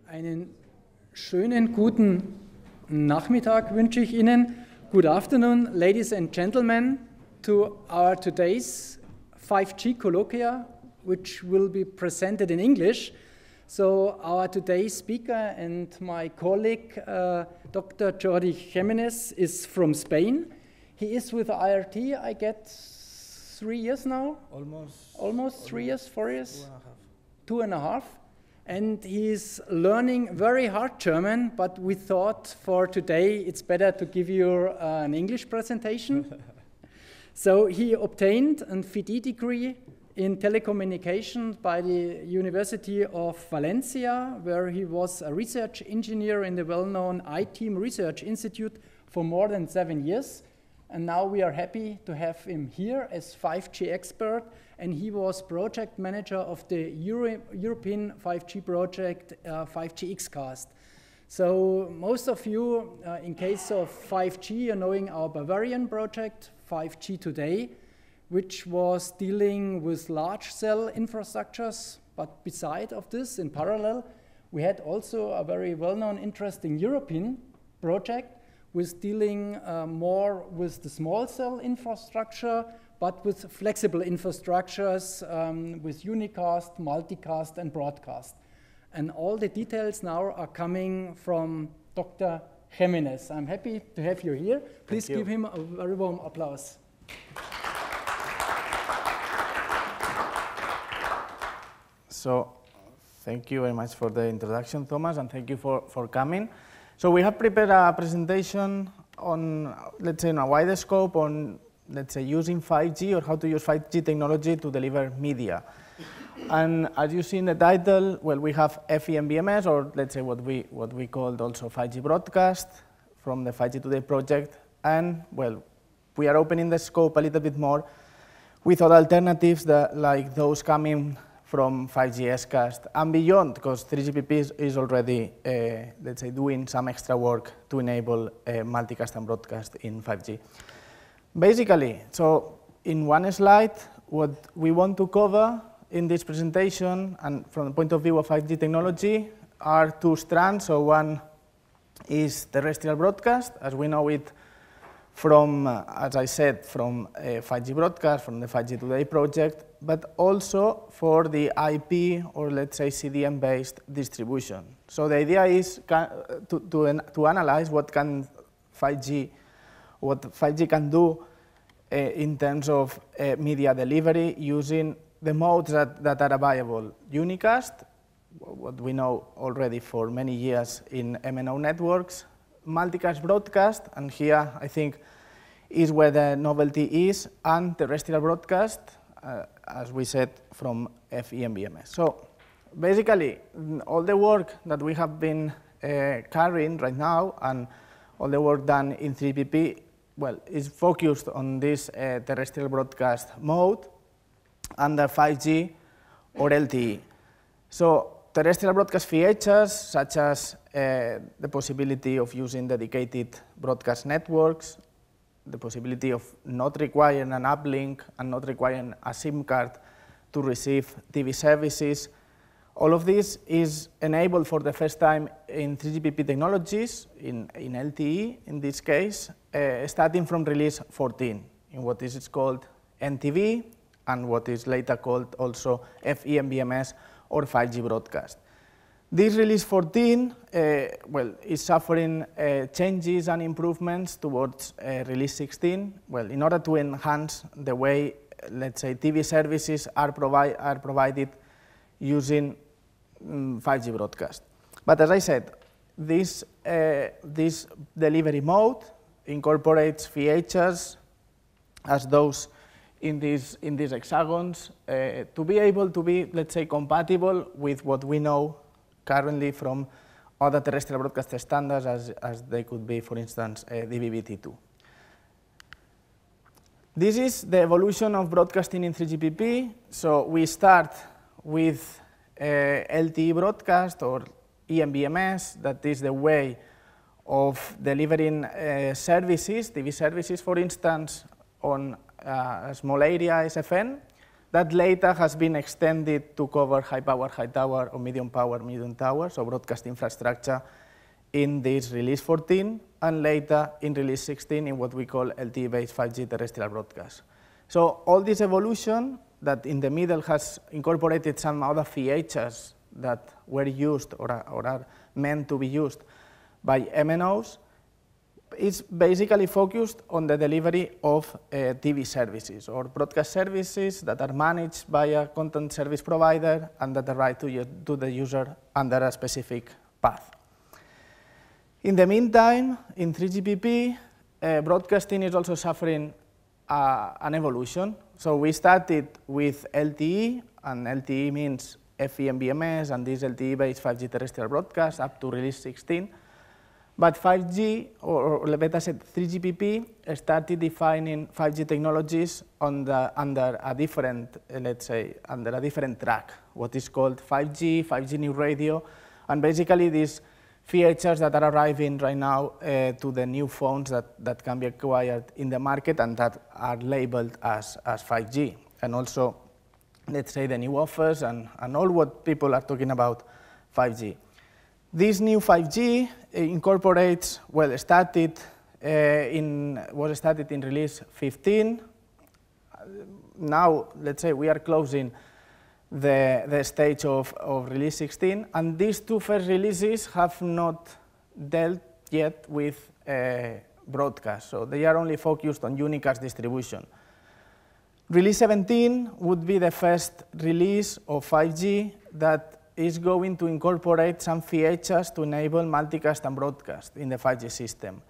Einen schönen guten Nachmittag wünsche ich Ihnen. Good afternoon, ladies and gentlemen, to our today's 5G Kolloquium, which will be presented in English. So our today's speaker and my colleague, Dr. Jordi Gimenez, is from Spain. He is with IRT, I get 3 years now? Almost 3 years, 4 years? 2.5. And he's learning very hard German, but we thought for today it's better to give you an English presentation. So he obtained a FeD degree in telecommunication by the University of Valencia, where he was a research engineer in the well-known iTeam Research Institute for more than 7 years. And now we are happy to have him here as 5G expert, and he was project manager of the European 5G project, 5G-Xcast. So most of you, in case of 5G, are knowing our Bavarian project, 5G Today, which was dealing with large cell infrastructures. But beside of this, in parallel, we had also a very well-known, interesting European project with dealing more with the small cell infrastructure, but with flexible infrastructures, with unicast, multicast, and broadcast. And all the details now are coming from Dr. Gimenez. I'm happy to have you here. Please give him a very warm applause. So, thank you very much for the introduction, Thomas, and thank you for coming. So we have prepared a presentation on, let's say, in a wider scope on, let's say, using 5G or how to use 5G technology to deliver media. And as you see in the title, well, we have FeMBMS, or let's say what we called also 5G broadcast from the 5G Today project. And well, we are opening the scope a little bit more with other alternatives that, like those coming from 5G-Xcast and beyond, because 3GPP is already, let's say, doing some extra work to enable multicast and broadcast in 5G. Basically, so in one slide, what we want to cover in this presentation, and from the point of view of 5G technology, are two strands. So one is terrestrial broadcast, as we know it from, as I said, from 5G broadcast, from the 5G Today project, but also for the IP, or let's say CDN-based distribution. So the idea is to analyze what 5G can do in terms of media delivery using the modes that are available. Unicast, what we know already for many years in MNO networks, multicast broadcast, and here I think is where the novelty is, and terrestrial broadcast, as we said, from FeMBMS. So basically, all the work that we have been carrying right now and all the work done in 3GPP, well, is focused on this terrestrial broadcast mode under 5G or LTE. So terrestrial broadcast features, such as the possibility of using dedicated broadcast networks, the possibility of not requiring an uplink and not requiring a SIM card to receive TV services. All of this is enabled for the first time in 3GPP technologies, in LTE in this case, starting from release 14, in what is called NTV and what is later called also FeMBMS or 5G broadcast. This release 14 well, is suffering changes and improvements towards release 16, well, in order to enhance the way, let's say, TV services are provided using 5G broadcast. But as I said, this delivery mode incorporates features as those in these hexagons to be able to be, let's say, compatible with what we know currently from other terrestrial broadcast standards, as they could be, for instance, DVB-T2. This is the evolution of broadcasting in 3GPP. So we start with LTE broadcast, or eMBMS, that is the way of delivering services, TV services, for instance, on a small area SFN. That later has been extended to cover high power, high tower, or medium power, medium tower, so broadcast infrastructure in this release 14, and later in release 16 in what we call LTE-based 5G terrestrial broadcast. So all this evolution that in the middle has incorporated some other features that were used or are meant to be used by MNOs is basically focused on the delivery of TV services or broadcast services that are managed by a content service provider and that arrive to the user under a specific path. In the meantime, in 3GPP, broadcasting is also suffering an evolution. So we started with LTE, and LTE means FeMBMS, and this LTE-based 5G terrestrial broadcast up to release 16. But 5G, or better said 3GPP, started defining 5G technologies under a different, let's say, under a different track, what is called 5G, 5G new radio, and basically these features that are arriving right now to the new phones that can be acquired in the market and that are labeled as 5G. And also, let's say, the new offers and all what people are talking about 5G. This new 5G incorporates, well, was started in release 15. Now, let's say, we are closing the stage of release 16, and these two first releases have not dealt yet with broadcast, so they are only focused on unicast distribution. Release 17 would be the first release of 5G that is going to incorporate some features to enable multicast and broadcast in the 5G system.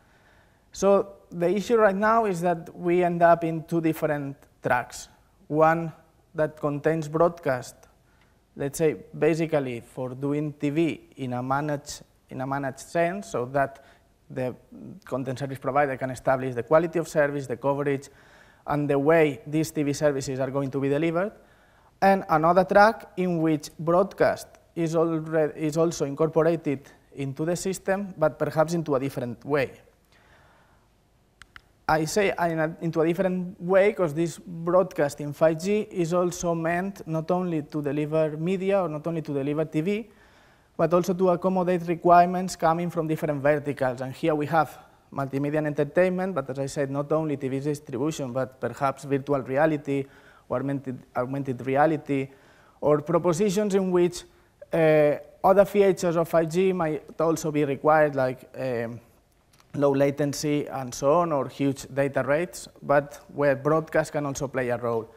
So the issue right now is that we end up in two different tracks. One that contains broadcast, let's say, basically for doing TV in a managed sense, so that the content service provider can establish the quality of service, the coverage, and the way these TV services are going to be delivered. And another track in which broadcast is also incorporated into the system, but perhaps into a different way. I say into a different way because this broadcast in 5G is also meant not only to deliver media or not only to deliver TV, but also to accommodate requirements coming from different verticals. And here we have multimedia and entertainment, but as I said, not only TV distribution, but perhaps virtual reality or augmented reality, or propositions in which other features of 5G might also be required, like low latency and so on, or huge data rates, but where broadcast can also play a role.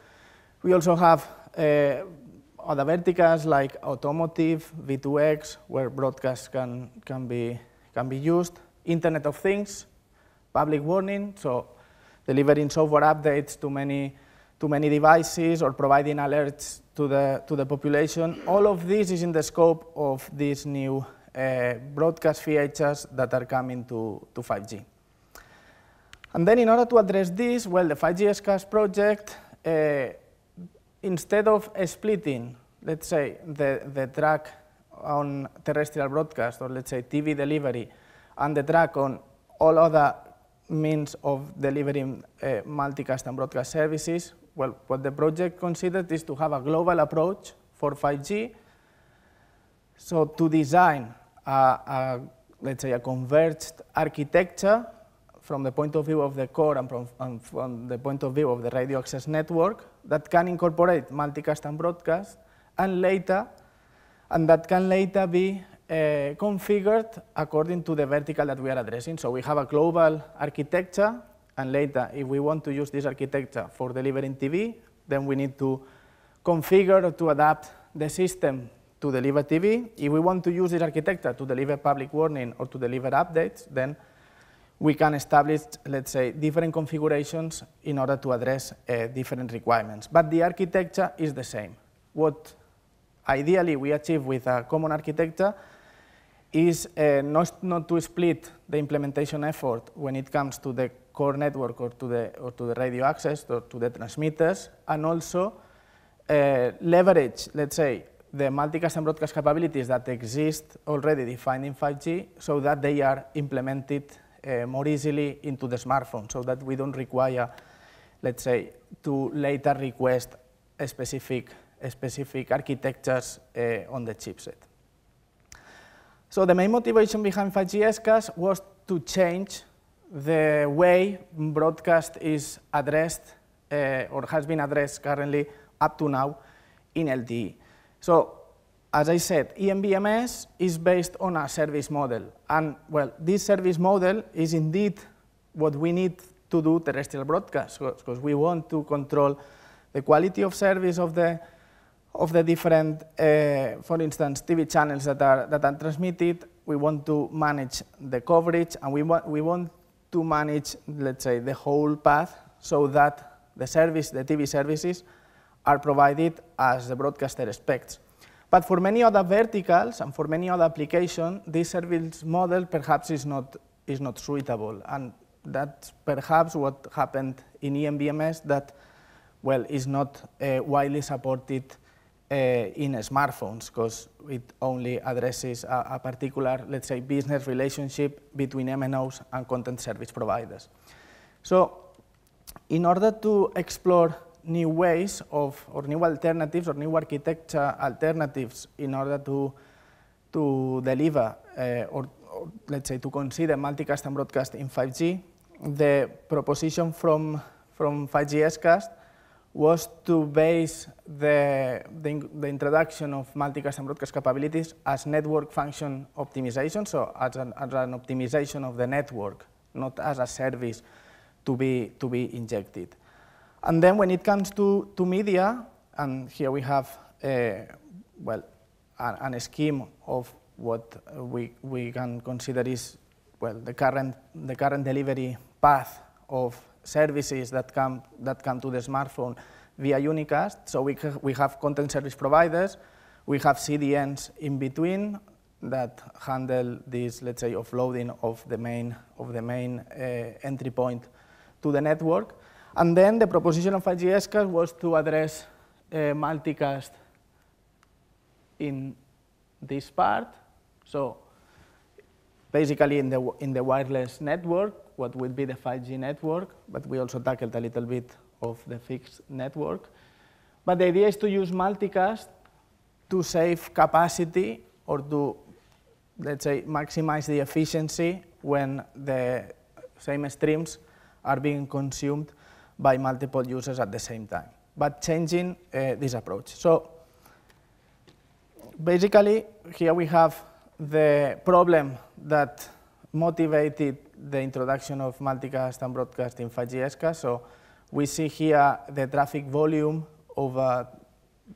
We also have other verticals like automotive, V2X, where broadcast can be used, Internet of Things, public warning, so delivering software updates to many devices or providing alerts to the population. All of this is in the scope of these new broadcast features that are coming to 5G. And then in order to address this, well, the 5G-Xcast project, instead of splitting, let's say, the track on terrestrial broadcast, or let's say TV delivery, and the track on all other means of delivering multicast and broadcast services, well, what the project considered is to have a global approach for 5G, so to design let's say, a converged architecture from the point of view of the core and from the point of view of the radio access network that can incorporate multicast and broadcast, and that can later be configured according to the vertical that we are addressing. So we have a global architecture, and later, if we want to use this architecture for delivering TV, then we need to configure or to adapt the system to deliver TV. If we want to use this architecture to deliver public warning or to deliver updates, then we can establish, let's say, different configurations in order to address different requirements. But the architecture is the same. What ideally we achieve with a common architecture is not to split the implementation effort when it comes to the core network or to the radio access or to the transmitters, and also leverage, let's say, the multicast and broadcast capabilities that exist already defined in 5G, so that they are implemented more easily into the smartphone, so that we don't require, let's say, to later request specific architectures on the chipset. So the main motivation behind 5G-Xcast was to change the way broadcast is addressed or has been addressed currently up to now in LTE. So as I said, FeMBMS is based on a service model. And well, this service model is indeed what we need to do terrestrial broadcast, because we want to control the quality of service of the different, for instance, TV channels that are transmitted. We want to manage the coverage, and we want to manage, let's say, the whole path so that the TV services are provided as the broadcaster expects. But for many other verticals and for many other applications, this service model perhaps is not suitable, and that's perhaps what happened in FeMBMS that, well, is not widely supported in smartphones, because it only addresses a particular, let's say, business relationship between MNOs and content service providers. So in order to explore new ways or new alternatives or new architecture alternatives in order to deliver or let's say to consider multicast and broadcast in 5G, the proposition from 5G-Xcast was to base the introduction of multicast and broadcast capabilities as network function optimization, so as an optimization of the network, not as a service to be injected. And then when it comes to media, and here we have a scheme of what we can consider is, well, the current delivery path of services that come to the smartphone via unicast. So we have content service providers, we have CDNs in between that handle this, let's say, offloading of the main entry point to the network. And then the proposition of 5G-Xcast was to address multicast in this part. So basically in the wireless network, what would be the 5G network, but we also tackled a little bit of the fixed network. But the idea is to use multicast to save capacity or to, let's say, maximize the efficiency when the same streams are being consumed by multiple users at the same time, but changing this approach. So basically, here we have the problem that motivated the introduction of multicast and broadcast in 5G-Xcast. So we see here the traffic volume over,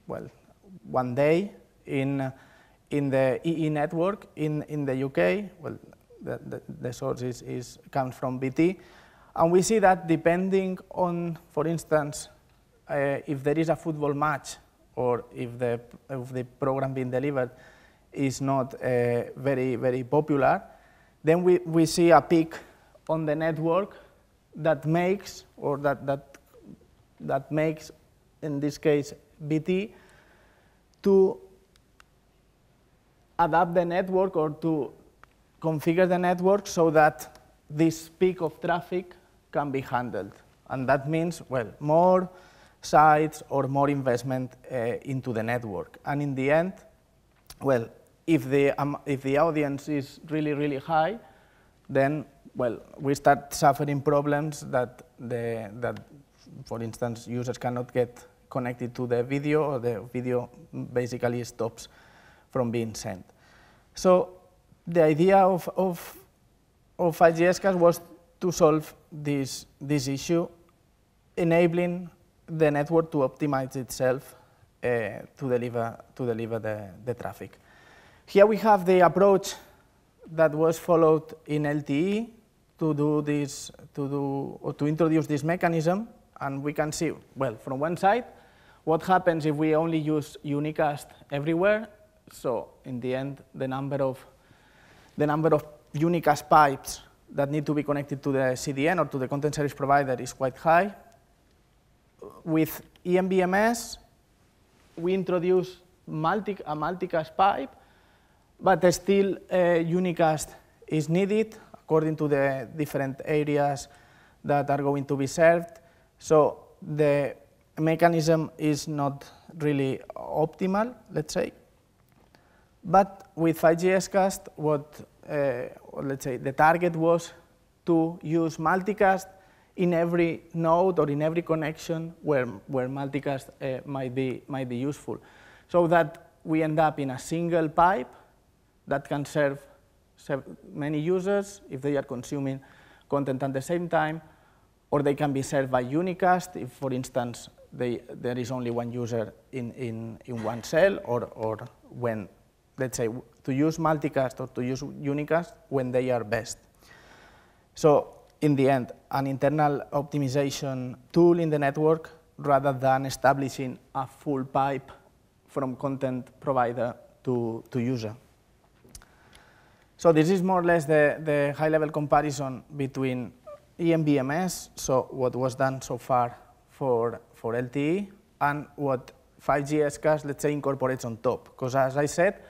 well, 1 day in the EE network in the UK. Well, the source comes from BT. And we see that depending on, for instance, if there is a football match or if the program being delivered is not very, very popular, then we see a peak on the network that makes, or that makes, in this case, BT, to adapt the network or to configure the network so that this peak of traffic can be handled. And that means, well, more sites or more investment into the network. And in the end, well, if the audience is really, really high, then, well, we start suffering problems that, for instance, users cannot get connected to the video, or the video basically stops from being sent. So the idea of 5G-Xcast was to solve this issue, enabling the network to optimize itself to deliver the traffic. Here we have the approach that was followed in LTE to introduce this mechanism, and we can see, well, from one side, what happens if we only use unicast everywhere. So in the end, the number of unicast pipes that need to be connected to the CDN or to the content service provider is quite high. With FeMBMS, we introduce a multicast pipe, but still unicast is needed according to the different areas that are going to be served. So the mechanism is not really optimal, let's say. But with 5G-Xcast, let's say the target was to use multicast in every node or in every connection where multicast might be useful, so that we end up in a single pipe that can serve many users if they are consuming content at the same time, or they can be served by unicast if, for instance, there is only one user in one cell, or when, let's say, to use multicast or to use unicast when they are best. So in the end, an internal optimization tool in the network rather than establishing a full pipe from content provider to user. So this is more or less the high-level comparison between FeMBMS, so what was done so far for LTE, and what 5G-Xcast, let's say, incorporates on top. Because as I said,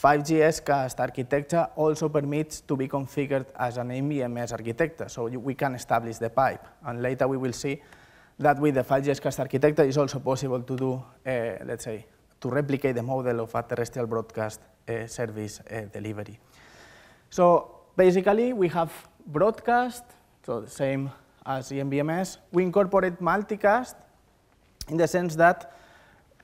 5G-Xcast architecture also permits to be configured as an FeMBMS architecture, so we can establish the pipe. And later we will see that with the 5G-Xcast architecture, it's also possible to do, let's say, to replicate the model of a terrestrial broadcast service delivery. So basically, we have broadcast, so the same as FeMBMS. We incorporate multicast in the sense that,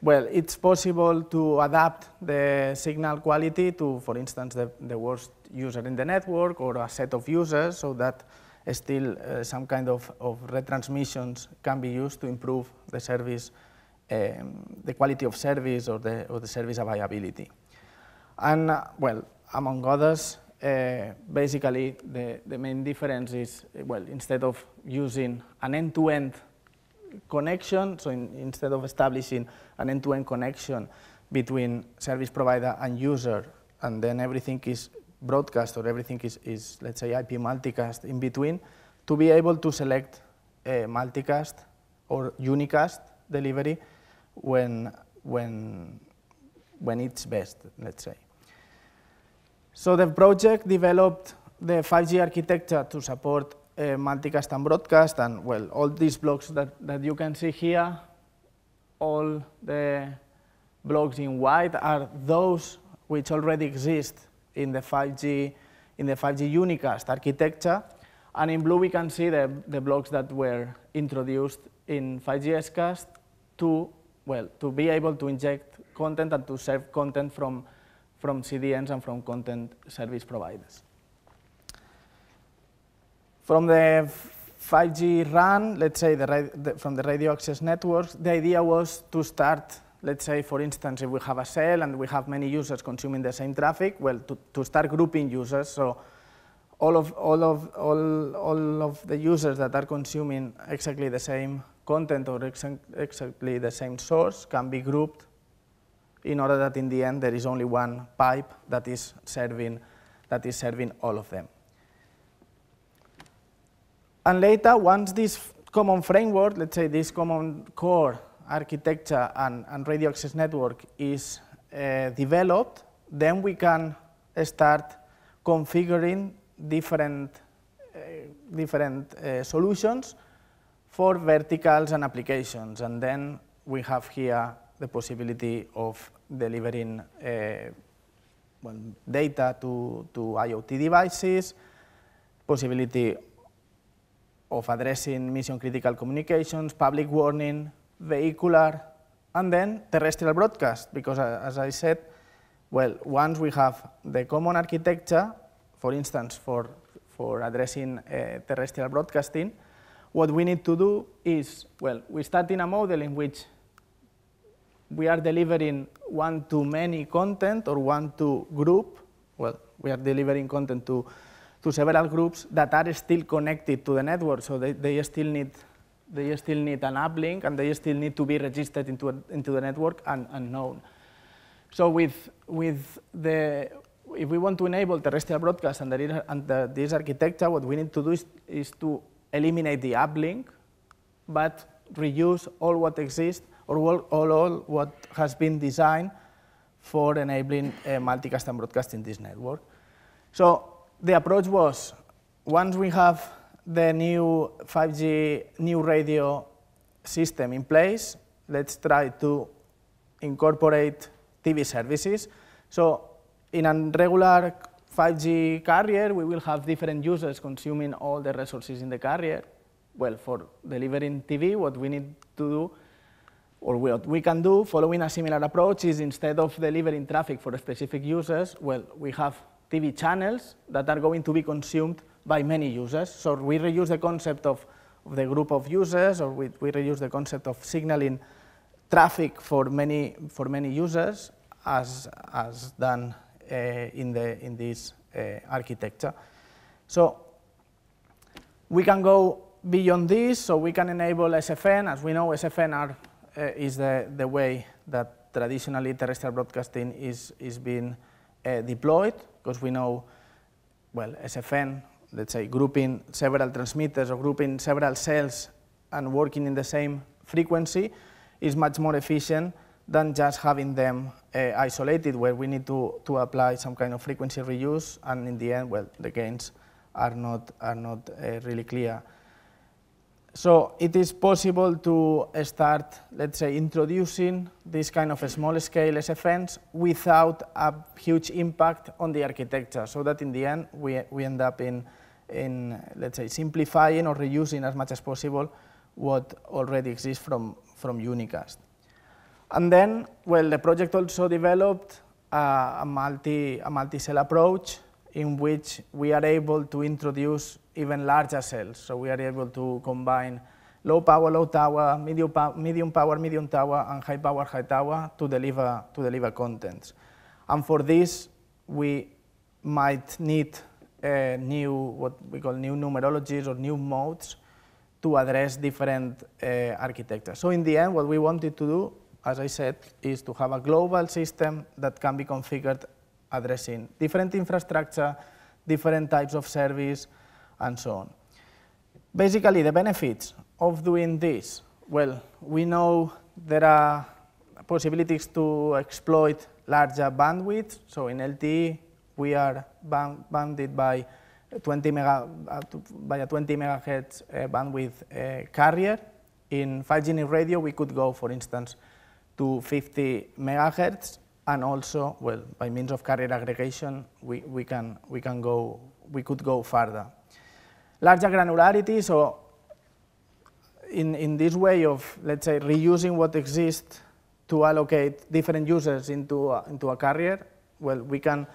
well, it's possible to adapt the signal quality to, for instance, the worst user in the network or a set of users, so that still some kind of retransmissions can be used to improve the service, the quality of service or the service availability. And, well, among others, basically the main difference is, well, instead of using an end-to-end connection, so instead of establishing an end-to-end connection between service provider and user, and then everything is broadcast or everything is, let's say, IP multicast in between, to be able to select multicast or unicast delivery when it's best, let's say. So the project developed the 5G architecture to support multicast and broadcast, and, well, all these blocks that you can see here, all the blocks in white are those which already exist in the 5G unicast architecture, and in blue we can see the blocks that were introduced in 5G-Xcast to be able to inject content and to serve content from CDNs and from content service providers. From the 5G RAN, let's say from the radio access networks, the idea was to start, let's say, for instance, if we have a cell and we have many users consuming the same traffic, well, to start grouping users, so all of the users that are consuming exactly the same content or exactly the same source can be grouped in order that in the end there is only one pipe that is serving all of them. And later, once this common framework, let's say this common core architecture and radio access network is developed, then we can start configuring different solutions for verticals and applications. And then we have here the possibility of delivering data to IoT devices, possibility of addressing mission-critical communications, public warning, vehicular, and then terrestrial broadcast, because as I said, well, once we have the common architecture, for instance, for addressing terrestrial broadcasting, what we need to do is, well, we start in a model in which we are delivering one-to-many content or one-to-group. Well, we are delivering content to several groups that are still connected to the network, so they still need an uplink, and they still need to be registered into the network and known. So if we want to enable terrestrial broadcast under this architecture, what we need to do is to eliminate the uplink, but reuse all what exists or all what has been designed for enabling multicast and broadcast in this network. So the approach was, once we have the new 5G new radio system in place, let's try to incorporate TV services. So in a regular 5G carrier, we will have different users consuming all the resources in the carrier. Well, for delivering TV, what we need to do, or what we can do, following a similar approach, is instead of delivering traffic for specific users, well, we have TV channels that are going to be consumed by many users. So we reuse the concept of the group of users, or we reuse the concept of signaling traffic for many users as done in this architecture. So we can go beyond this, so we can enable SFN. As we know, SFN is the way that traditionally terrestrial broadcasting is being deployed, because we know, well, SFN, let's say, grouping several transmitters or grouping several cells and working in the same frequency is much more efficient than just having them isolated, where we need to apply some kind of frequency reuse, and in the end, well, the gains are not really clear. So it is possible to start, let's say, introducing this kind of small-scale SFNs without a huge impact on the architecture, so that in the end we end up in let's say, simplifying or reusing as much as possible what already exists from unicast. And then, well, the project also developed a multi-cell approach in which we are able to introduce even larger cells. So we are able to combine low power, low tower, medium power, medium tower, and high power, high tower to deliver contents. And for this, we might need what we call new numerologies or new modes to address different architectures. So in the end, what we wanted to do, as I said, is to have a global system that can be configured addressing different infrastructure, different types of service, and so on. Basically, the benefits of doing this, well, we know there are possibilities to exploit larger bandwidth. So in LTE, we are bounded by a 20 megahertz bandwidth carrier. In 5G radio, we could go, for instance, to 50 megahertz, and also, well, by means of carrier aggregation, we could go further. Larger granularity, so in this way of, let's say, reusing what exists to allocate different users into a carrier, well, we can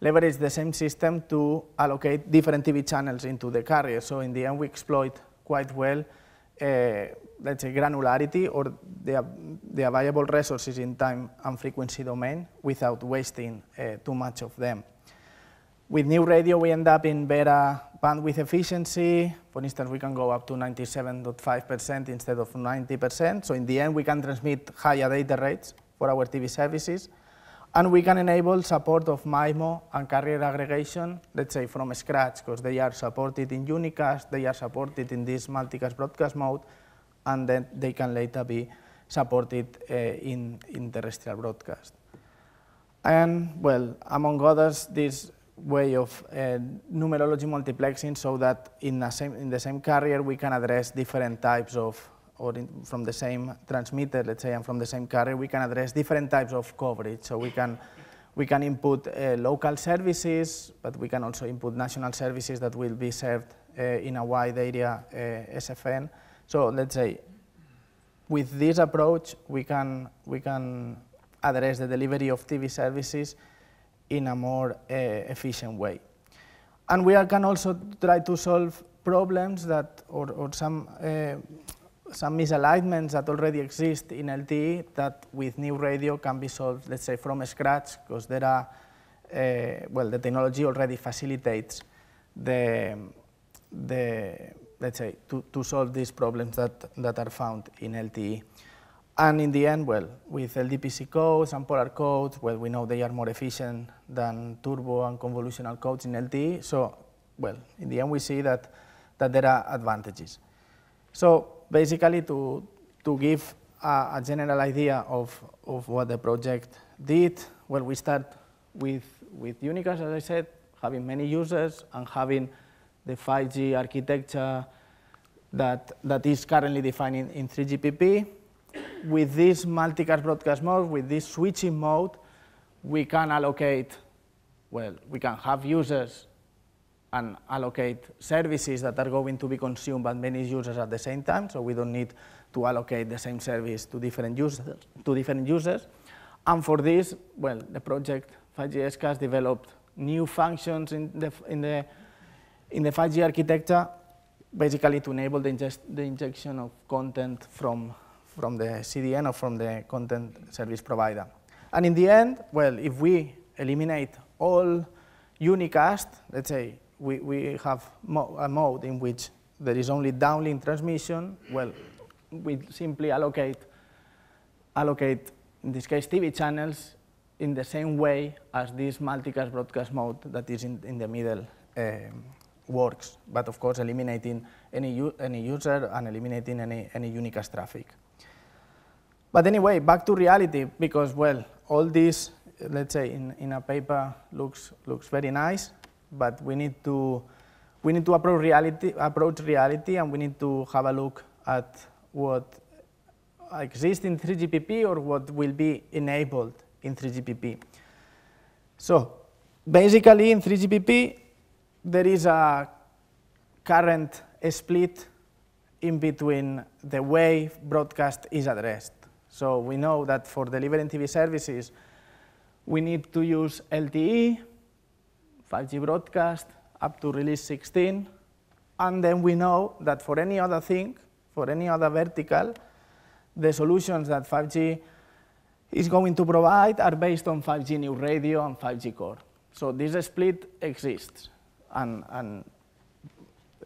leverage the same system to allocate different TV channels into the carrier. So in the end, we exploit quite well, let's say, granularity or the available resources in time and frequency domain without wasting too much of them. With new radio, we end up in better bandwidth efficiency. For instance, we can go up to 97.5% instead of 90%. So in the end, we can transmit higher data rates for our TV services. And we can enable support of MIMO and carrier aggregation, let's say, from scratch, because they are supported in unicast, they are supported in this multicast broadcast mode, and then they can later be supported in terrestrial broadcast. And, well, among others, this way of numerology multiplexing, so that in the same carrier we can address different types of, from the same transmitter, let's say, and from the same carrier, we can address different types of coverage. So we can input local services, but we can also input national services that will be served in a wide area SFN. So let's say, with this approach, we can address the delivery of TV services in a more efficient way. And we can also try to solve problems that, or some misalignments that already exist in LTE that with new radio can be solved, let's say, from scratch, because there are, well, the technology already facilitates let's say, to solve these problems that are found in LTE. And in the end, well, with LDPC codes and polar codes, well, we know they are more efficient than turbo and convolutional codes in LTE. So, well, in the end, we see that there are advantages. So basically, to give a general idea of what the project did, well, we start with unicast, as I said, having many users and having the 5G architecture that is currently defined in 3GPP. With this multicast broadcast mode, with this switching mode, we can allocate, well, we can have users and allocate services that are going to be consumed by many users at the same time, so we don't need to allocate the same service to different users. And for this, well, the project 5G-Xcast developed new functions in the 5G architecture, basically to enable the injection of content from the CDN or from the content service provider. And in the end, well, if we eliminate all unicast, let's say we have a mode in which there is only downlink transmission, well, we simply allocate, in this case, TV channels in the same way as this multicast broadcast mode that is in the middle works, but of course eliminating any user and eliminating any unicast traffic. But anyway, back to reality, because, well, all this, let's say, in a paper looks very nice, but we need to approach reality, and we need to have a look at what exists in 3GPP or what will be enabled in 3GPP. So basically, in 3GPP, there is a current split in between the way broadcast is addressed. So we know that for delivering TV services, we need to use LTE, 5G broadcast, up to release 16. And then we know that for any other thing, for any other vertical, the solutions that 5G is going to provide are based on 5G new radio and 5G core. So this split exists, and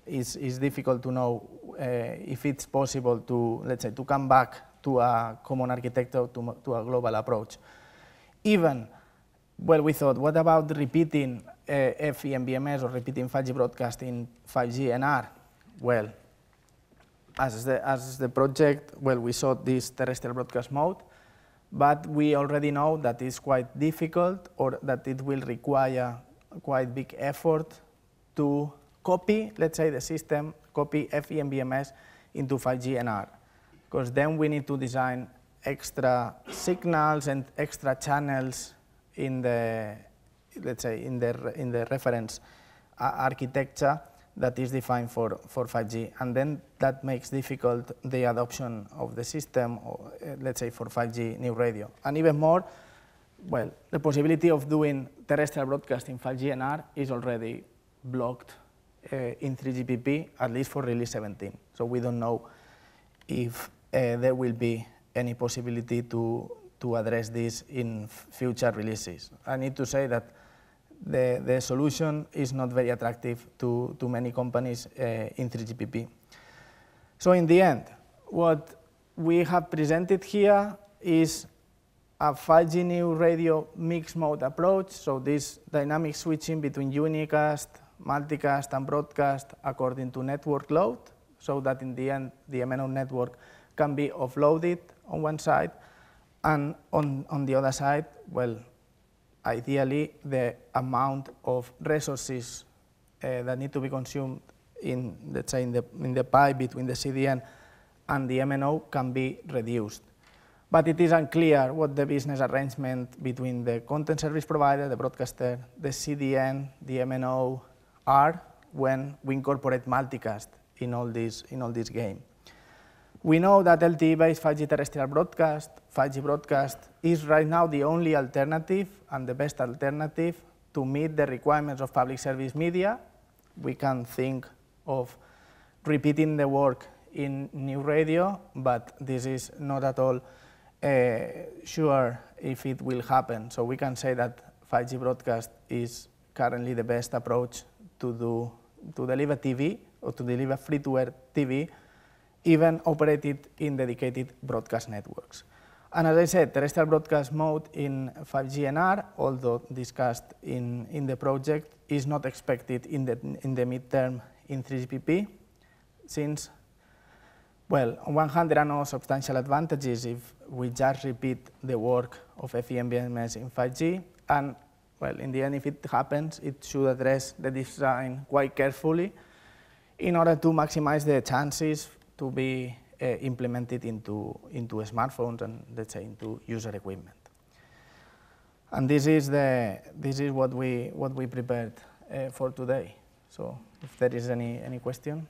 it's difficult to know if it's possible to, let's say, to come back to a common architecture, to a global approach. Even, well, we thought, what about repeating FeMBMS or repeating 5G broadcast in 5G NR? Well, as the project, well, we saw this terrestrial broadcast mode, but we already know that it's quite difficult, or that it will require quite big effort to copy, let's say, the system, copy FeMBMS into 5G NR, because then we need to design extra signals and extra channels in the, let's say, in the reference architecture that is defined for 5G, and then that makes difficult the adoption of the system, or, let's say, for 5G new radio. And even more, well, the possibility of doing terrestrial broadcast in 5G NR is already blocked in 3GPP, at least for release 17. So we don't know if there will be any possibility to address this in future releases. I need to say that the solution is not very attractive to many companies in 3GPP. So in the end, what we have presented here is a 5G new radio mixed mode approach. So this dynamic switching between unicast, multicast, and broadcast according to network load, so that in the end the MNO network can be offloaded on one side, and on the other side, well, ideally the amount of resources that need to be consumed in, let's say, in the pipe between the CDN and the MNO can be reduced. But it is unclear what the business arrangement between the content service provider, the broadcaster, the CDN, the MNO are when we incorporate multicast in all this game. We know that LTE-based 5G terrestrial broadcast, 5G broadcast, is right now the only alternative and the best alternative to meet the requirements of public service media. We can think of repeating the work in new radio, but this is not at all sure if it will happen. So we can say that 5G broadcast is currently the best approach to deliver TV, or to deliver free-to-air TV, even operated in dedicated broadcast networks. And as I said, terrestrial broadcast mode in 5G NR, although discussed in the project, is not expected in the midterm in 3GPP, since, well, on one hand, there are no substantial advantages if we just repeat the work of FeMBMS in 5G, and, well, in the end, if it happens, it should address the design quite carefully in order to maximize the chances to be implemented into smartphones and, let's say, into user equipment. And this is what we prepared for today. So if there is any question.